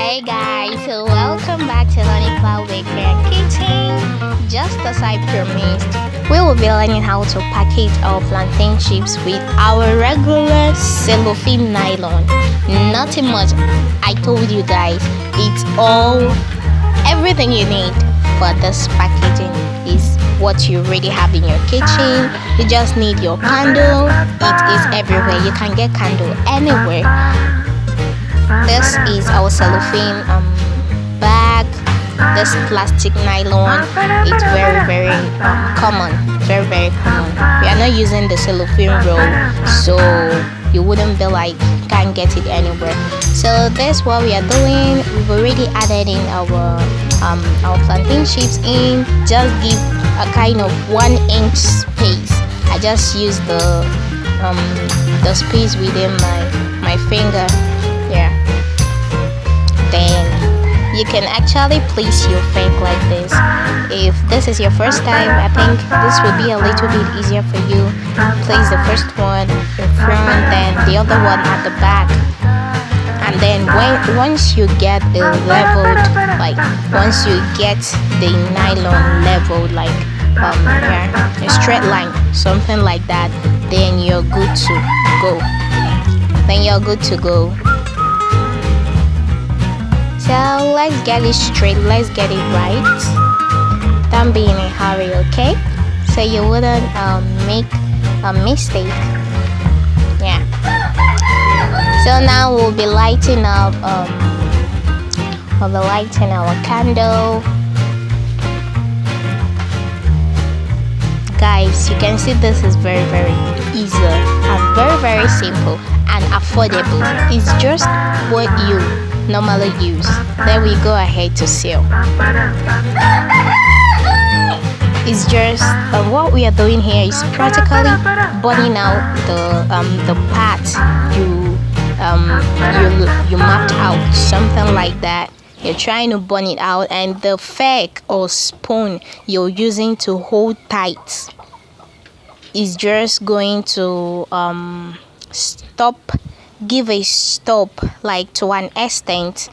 Hey guys, so welcome back to Learning Cloud Bakery Kitchen. Just as I promised, we will be learning how to package our plantain chips with our regular cellophane nylon. Nothing much. I told you guys, it's everything you need for this packaging is what you already have in your kitchen. You just need your candle. It is everywhere. You can get candle anywhere. This is our cellophane bag. This plastic nylon. It's very common. Very common. We are not using the cellophane roll, so you wouldn't be like can't get it anywhere. So that's what we are doing. We've already added in our plantain chips in. Just give a kind of 1 inch space. I just use the space within my finger. Yeah. Then you can actually place your fork like this. If this is your first time, I think this will be a little bit easier for you. Place the first one in front, then the other one at the back. And then once you get it leveled, like once you get the nylon leveled, like a straight line, something like that, then you're good to go. So let's get it straight, let's get it right. Don't be in a hurry, okay? So you wouldn't make a mistake. Yeah. So now we'll be lighting up our candle. Guys, you can see this is very easy and very simple and affordable. It's just what you normally use. Then we go ahead to seal. It's just what we are doing here is practically burning out the part you mapped out, something like that. You're trying to burn it out, and the fork or spoon you're using to hold tight is just going to give a stop, like to an extent,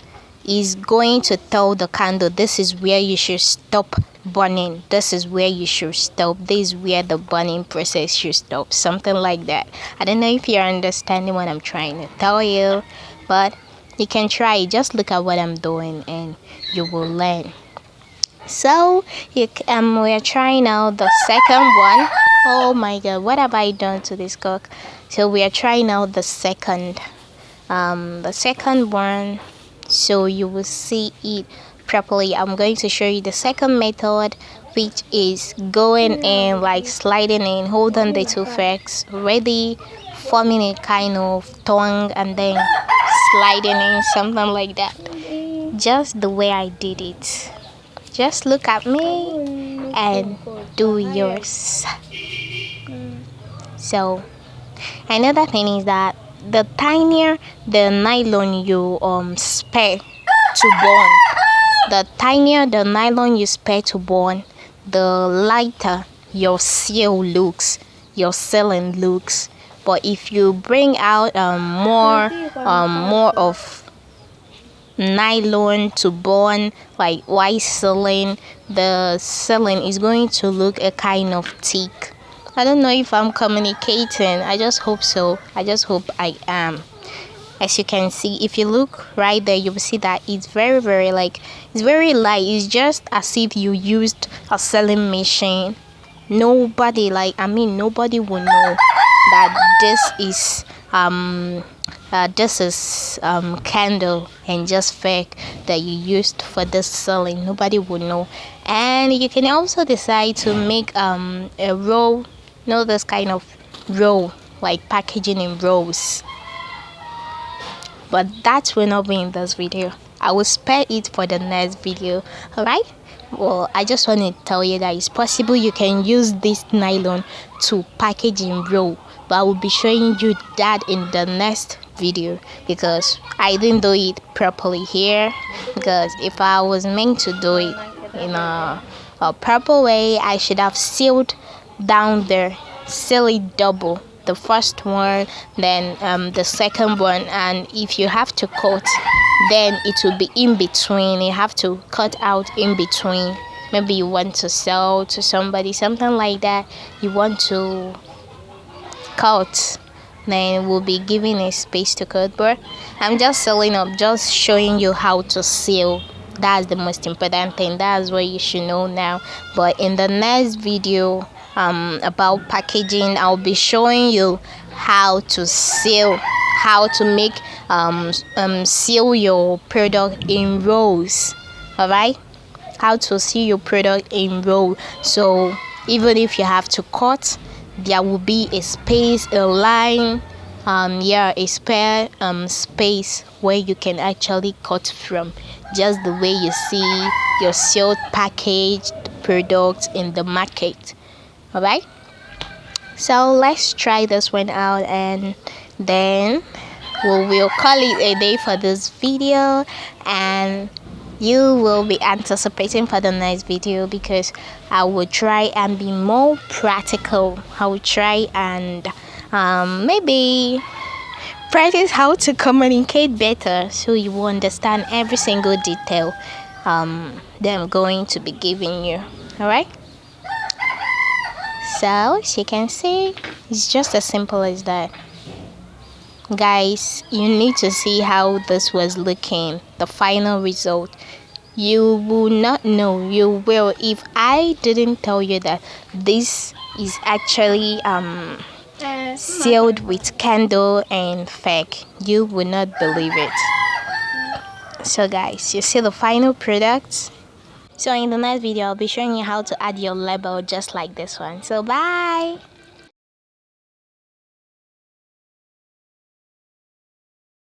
is going to tell the candle this is where you should stop burning, this is where you should stop, this is where the burning process should stop, something like that. I don't know if you're understanding what I'm trying to tell you, but you can try it. Just look at what I'm doing and you will learn. So we are trying out the second one. Oh my god, what have I done to this cook? So we are trying out the second one, so you will see it properly. I'm going to show you the second method, which is going in, like sliding in, holding the two forks ready, forming a kind of tongue, and then sliding in, something like that, just the way I did it. Just look at me and do yours. So another thing is that the tinier the nylon you spare to burn, the tinier the nylon you spare to burn, the lighter your your sealing looks. But if you bring out more of nylon to burn, like white sealing, the sealing is going to look a kind of thick. I don't know if I'm communicating. I just hope so. I just hope I am. As you can see, if you look right there, you will see that it's very it's very light. It's just as if you used a sewing machine. Nobody will know that this is candle and just fake that you used for this selling. Nobody would know. And you can also decide to make a roll, this kind of roll, like packaging in rolls, but that will not be in this video. I will spare it for the next video. All right, well, I just want to tell you that it's possible you can use this nylon to package in roll, but I will be showing you that in the next video because I didn't do it properly here. Because if I was meant to do it in a proper way, I should have sealed down there, seal it double, the first one, then the second one. And if you have to cut then it will be in between. You have to cut out in between. Maybe you want to sell to somebody, something like that. You want to cut, then we'll be giving a space to cut. But I'm just selling up, just showing you how to seal. That's the most important thing. That's what you should know now. But in the next video about packaging, I'll be showing you how to seal, how to make seal your product in rows. All right, how to seal your product in row. So even if you have to cut, there will be a space, a line, a spare space where you can actually cut from, just the way you see your sealed packaged products in the market. All right, so let's try this one out, and then we will call it a day for this video, and you will be anticipating for the next video, because I will try and be more practical. I will try and maybe practice how to communicate better, so you will understand every single detail that I'm going to be giving you. All right, so as you can see, it's just as simple as that. Guys, you need to see how this was looking, the final result. You will not know, you will, if I didn't tell you that this is actually sealed with candle and fake, you will not believe it. So guys, you see the final product. So in the next video, I'll be showing you how to add your label just like this one. So bye.